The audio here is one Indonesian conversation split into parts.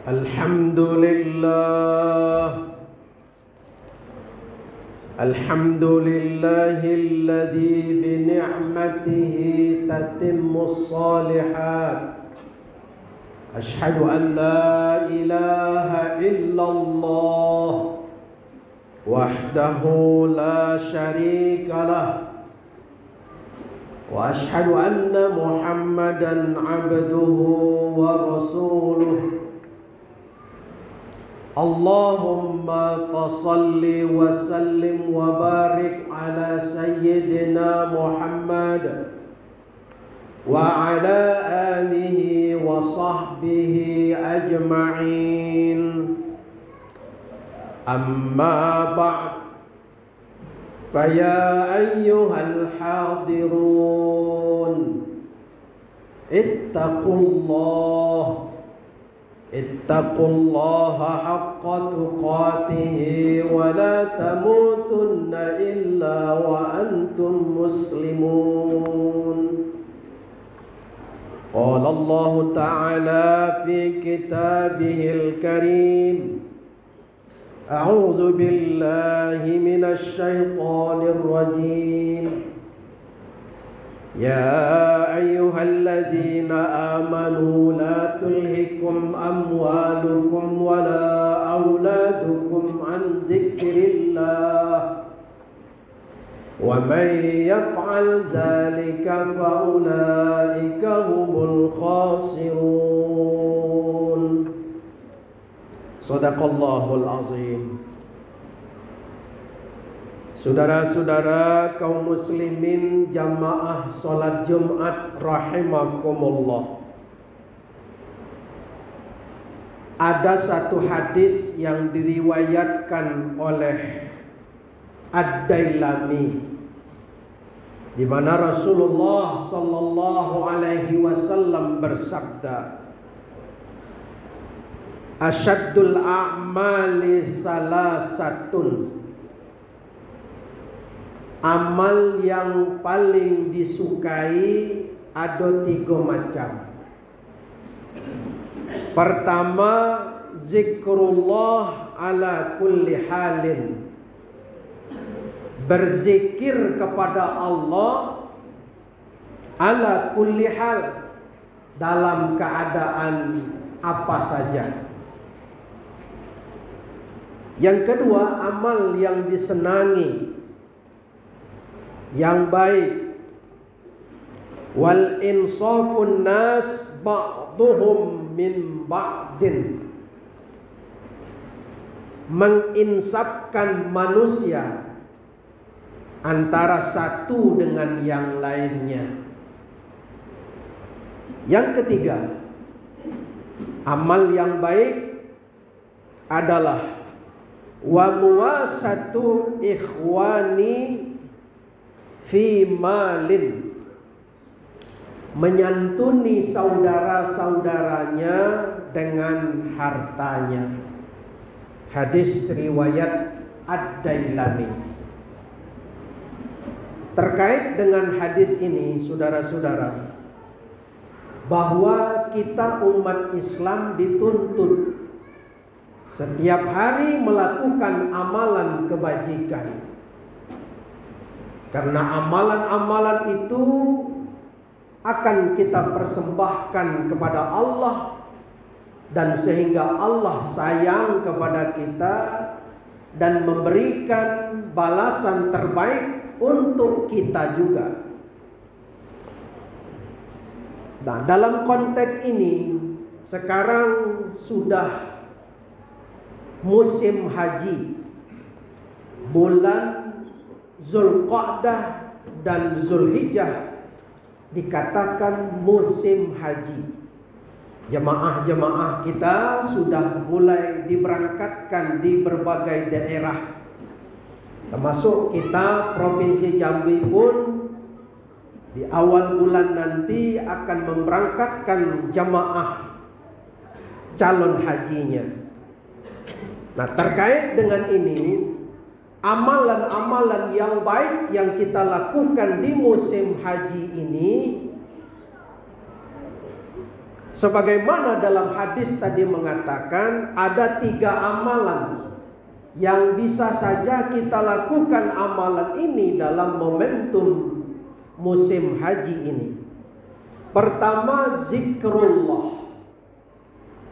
الحمد لله الذي بنعمته تتم الصالحات. أشهد أن لا إله إلا الله وحده لا شريك له، وأشهد أن محمدا عبده ورسوله. اللهم فصل وسلم وبارك على سيدنا محمد وعلى آله وصحبه أجمعين. أما بعد، فيا أيها الحاضرون اتقوا الله حق تقاته ولا تموتن إلا وأنتم مسلمون. قال الله تعالى في كتابه الكريم: أعوذ بالله من الشيطان الرجيم. يا أيها الذين آمنوا لا تلهكم أموالكم ولا أولادكم عن ذكر الله ومن يفعل ذلك فأولئك هم الخاسرون. صدق الله العظيم. Saudara-saudara kaum muslimin jamaah salat Jumat rahimakumullah. Ada satu hadis yang diriwayatkan oleh Ad-Dailami, di mana Rasulullah sallallahu alaihi wasallam bersabda, "Asyaddul a'mali salasatun." Amal yang paling disukai ada 3 macam. Pertama, zikrullah ala kulli halin. Berzikir kepada Allah ala kulli hal, dalam keadaan apa saja. Yang kedua, amal yang disenangi, yang baik. Wal insafun nas ba'duhum min ba'din. Menginsafkan manusia antara satu dengan yang lainnya. Yang ketiga, amal yang baik adalah wa muwasatu ikhwani fi malin. Menyantuni saudara-saudaranya dengan hartanya. Hadis riwayat Ad-Dailami. Terkait dengan hadis ini, saudara-saudara, bahwa kita umat Islam dituntut setiap hari melakukan amalan kebajikan. Karena amalan-amalan itu akan kita persembahkan kepada Allah, dan sehingga Allah sayang kepada kita dan memberikan balasan terbaik untuk kita juga. Nah, dalam konteks ini sekarang sudah musim haji, bulan Zulqa'dah dan Zulhijjah dikatakan musim haji. Jemaah-jemaah kita sudah mulai diberangkatkan di berbagai daerah, termasuk kita Provinsi Jambi pun di awal bulan nanti akan memberangkatkan jemaah calon hajinya. Nah, terkait dengan ini, amalan-amalan yang baik yang kita lakukan di musim haji ini Sebagaimana dalam hadis tadi mengatakan ada 3 amalan yang bisa saja kita lakukan amalan ini dalam momentum musim haji ini. Pertama, zikrullah.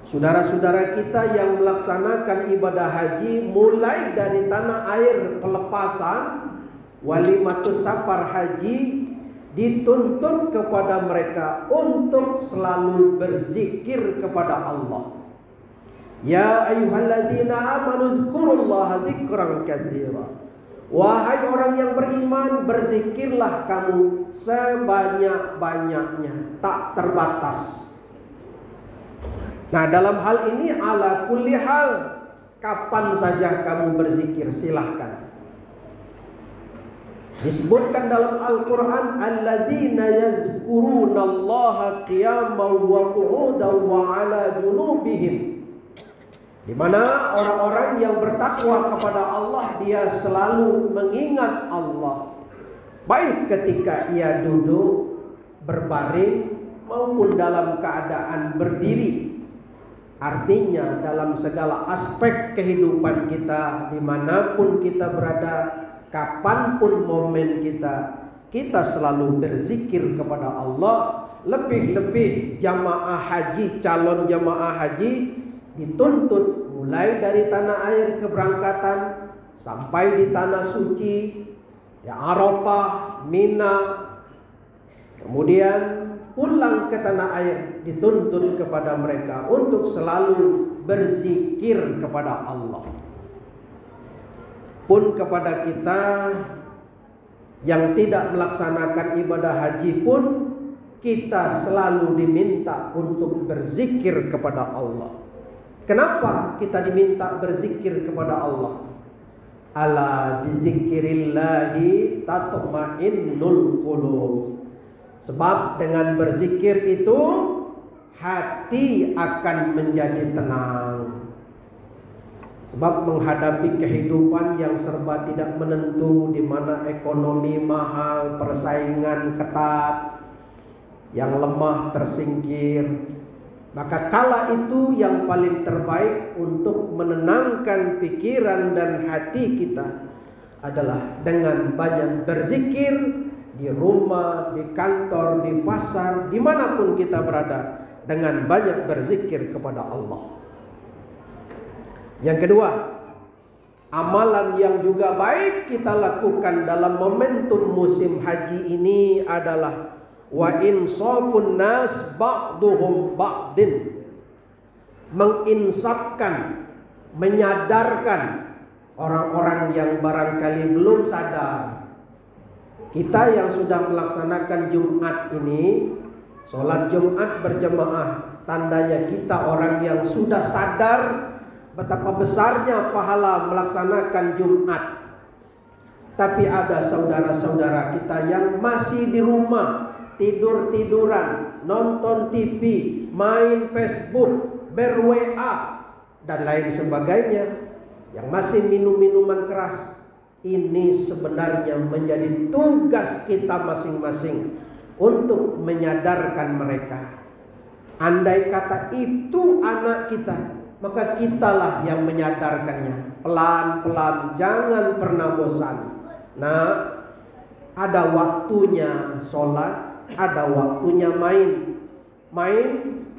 Saudara-saudara kita yang melaksanakan ibadah haji mulai dari tanah air pelepasan, walimatus safar haji, dituntut kepada mereka untuk selalu berzikir kepada Allah. Ya ayyuhalladzina amanu dzkurullaha dzikran katsira. Wahai orang yang beriman, berzikirlah kamu sebanyak-banyaknya, tak terbatas. Nah, dalam hal ini ala kulli hal, kapan saja kamu berzikir silahkan. Disebutkan dalam Al-Quran, alladzina yazkurunallaha qiyaman wa qu'udan wa ala junubihim. Di mana orang-orang yang bertakwa kepada Allah, dia selalu mengingat Allah, baik ketika ia duduk, berbaring, maupun dalam keadaan berdiri. Artinya dalam segala aspek kehidupan kita, dimanapun kita berada, kapanpun momen kita selalu berzikir kepada Allah. Lebih-lebih jamaah haji, calon jamaah haji dituntut mulai dari tanah air keberangkatan sampai di tanah suci, ya Arafah, Mina, kemudian pulang ke tanah air, dituntut kepada mereka untuk selalu berzikir kepada Allah. Pun kepada kita yang tidak melaksanakan ibadah haji pun, kita selalu diminta untuk berzikir kepada Allah. Kenapa kita diminta berzikir kepada Allah? Ala bizikrillahi tatma'innul qulub. Sebab dengan berzikir itu hati akan menjadi tenang. Sebab menghadapi kehidupan yang serba tidak menentu, di mana ekonomi mahal, persaingan ketat, yang lemah tersingkir, maka kala itu yang paling terbaik untuk menenangkan pikiran dan hati kita adalah dengan banyak berzikir di rumah, di kantor, di pasar, dimanapun kita berada, dengan banyak berzikir kepada Allah. Yang kedua, amalan yang juga baik kita lakukan dalam momentum musim haji ini adalah wa insafun nas ba'duhum ba'din. Menginsafkan, menyadarkan orang-orang yang barangkali belum sadar. Kita yang sudah melaksanakan Jumat ini, sholat Jumat berjemaah, tandanya kita orang yang sudah sadar betapa besarnya pahala melaksanakan Jumat. Tapi ada saudara-saudara kita yang masih di rumah, tidur-tiduran, nonton TV, main Facebook, ber-WA, dan lain sebagainya, yang masih minum minuman keras. Ini sebenarnya menjadi tugas kita masing-masing untuk menyadarkan mereka. Andai kata itu anak kita, maka kitalah yang menyadarkannya. Pelan-pelan, jangan pernah bosan. Nah, ada waktunya sholat, ada waktunya main. Main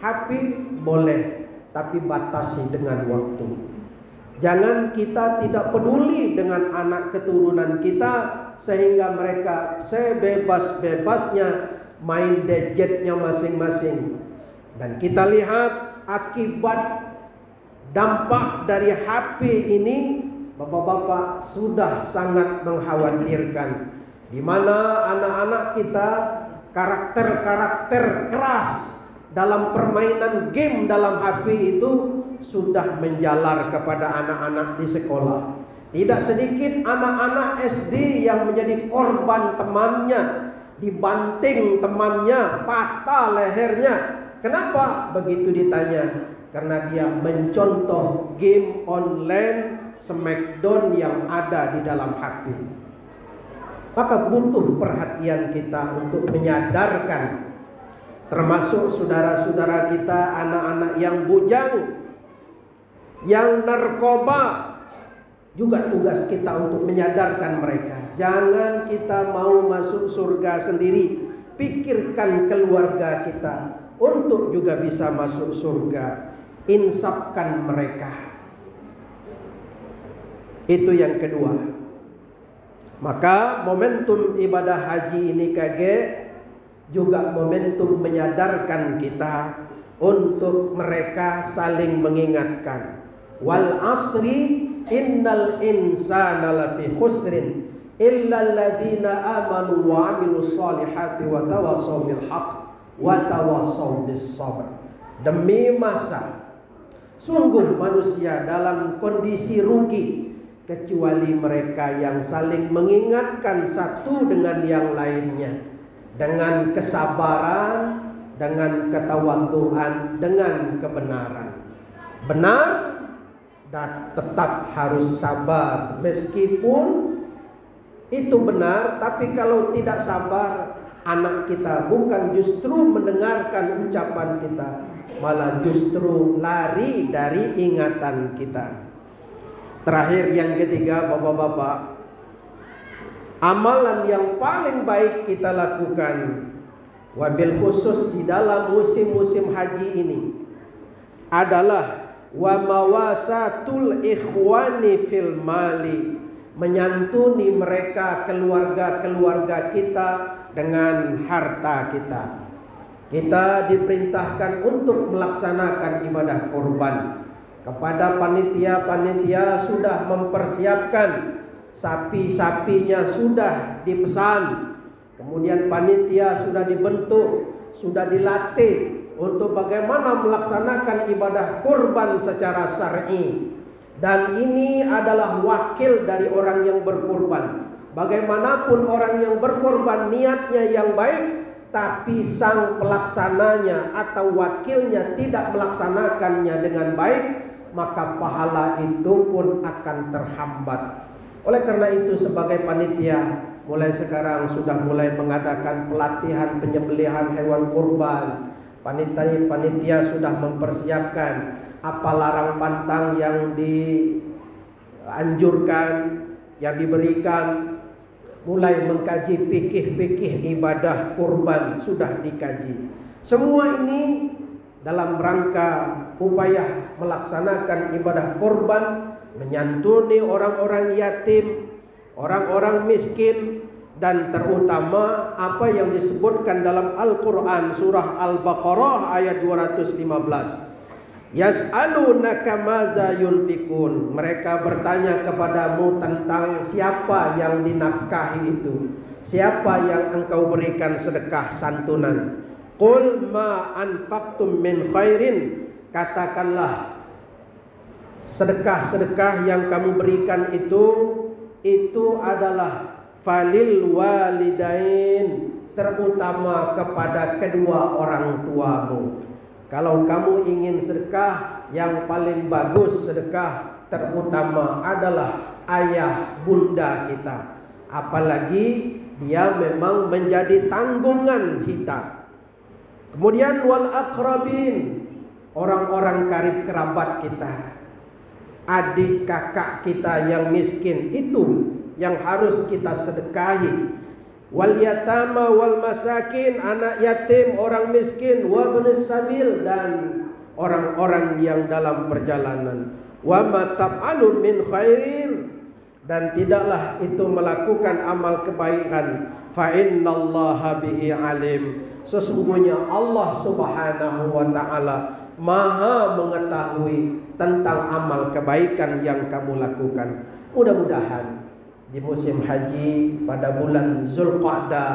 HP boleh, tapi batasi dengan waktu. Jangan kita tidak peduli dengan anak keturunan kita, sehingga mereka sebebas-bebasnya main gadgetnya masing-masing. Dan kita lihat akibat dampak dari HP ini, bapak-bapak, sudah sangat mengkhawatirkan. Di mana anak-anak kita karakter-karakter keras dalam permainan game dalam HP itu sudah menjalar kepada anak-anak di sekolah. Tidak sedikit anak-anak SD yang menjadi korban temannya, dibanting temannya, patah lehernya. Kenapa? Begitu ditanya, karena dia mencontoh game online Smackdown yang ada di dalam HP. Maka butuh perhatian kita untuk menyadarkan termasuk saudara-saudara kita, anak-anak yang bujang, yang narkoba. Juga tugas kita untuk menyadarkan mereka. Jangan kita mau masuk surga sendiri, pikirkan keluarga kita untuk juga bisa masuk surga. Insafkan mereka. Itu yang kedua. Maka momentum ibadah haji ini juga momentum menyadarkan kita untuk mereka saling mengingatkan. Wal asri innal insana lafi khusrin illa alladziina amanu wa 'amilus shalihati wa tawassaw bil haqq wa tawassaw bis sabr. Demi masa, sungguh manusia dalam kondisi rugi kecuali mereka yang saling mengingatkan satu dengan yang lainnya dengan kesabaran, dengan ketawaduan, dengan kebenaran. Benar dan tetap harus sabar meskipun itu benar, tapi kalau tidak sabar, anak kita bukan justru mendengarkan ucapan kita, malah justru lari dari ingatan kita. Terakhir yang ketiga, bapak-bapak, amalan yang paling baik kita lakukan, wabil khusus di dalam musim-musim haji ini, adalah wa mawasatul ikhwani fil mali, menyantuni mereka, keluarga-keluarga kita dengan harta kita. Kita diperintahkan untuk melaksanakan ibadah kurban. Kepada panitia-panitia sudah mempersiapkan, sapi-sapinya sudah dipesan, kemudian panitia sudah dibentuk, sudah dilatih untuk bagaimana melaksanakan ibadah kurban secara syar'i. Dan ini adalah wakil dari orang yang berkurban. Bagaimanapun orang yang berkurban niatnya yang baik, tapi sang pelaksananya atau wakilnya tidak melaksanakannya dengan baik, maka pahala itu pun akan terhambat. Oleh karena itu sebagai panitia, mulai sekarang sudah mulai mengadakan pelatihan penyembelihan hewan kurban. Panitia sudah mempersiapkan apa larang pantang yang dianjurkan, yang diberikan. Mulai mengkaji fikih-fikih ibadah kurban sudah dikaji. Semua ini dalam rangka upaya melaksanakan ibadah kurban, menyantuni orang-orang yatim, orang-orang miskin, dan terutama apa yang disebutkan dalam Al-Quran surah Al-Baqarah ayat 215. Yas'alunaka madza yunfikun. Mereka bertanya kepadamu tentang siapa yang dinafkahi itu, siapa yang engkau berikan sedekah santunan. Qul ma anfaqtum min khairin. Katakanlah, sedekah-sedekah yang kamu berikan itu adalah falil walidain, terutama kepada kedua orang tuamu. Kalau kamu ingin sedekah, yang paling bagus sedekah terutama adalah ayah bunda kita. Apalagi dia memang menjadi tanggungan kita. Kemudian wal aqrabin, orang-orang karib kerabat kita, adik kakak kita yang miskin, itu yang harus kita sedekahi. Wal yatama wal masakin, anak yatim, orang miskin, wa ibnis sabil, dan orang-orang yang dalam perjalanan. Wa ma taf'alu min khairin, dan tidaklah itu melakukan amal kebaikan, fa innallaha bihi alim, sesungguhnya Allah Subhanahu wa taala Maha mengetahui tentang amal kebaikan yang kamu lakukan. Mudah-mudahan di musim haji pada bulan Zulqa'dah,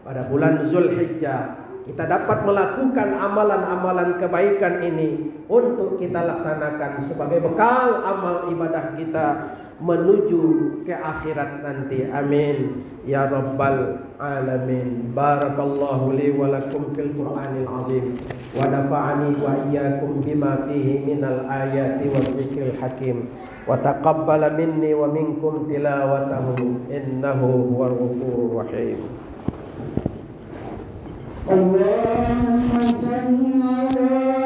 pada bulan Zulhijjah, kita dapat melakukan amalan-amalan kebaikan ini untuk kita laksanakan sebagai bekal amal ibadah kita menuju ke akhirat nanti. Amin ya rabbal alamin. Barakallahu li wa lakum fil Qur'anil azim wa nafa'ani wa iyyakum bima fihi minal ayati wa dzikril hakim. Wa taqabbala minni wa minkum tilawatahu innahu huwal ghafurur rahim. اللهم صل على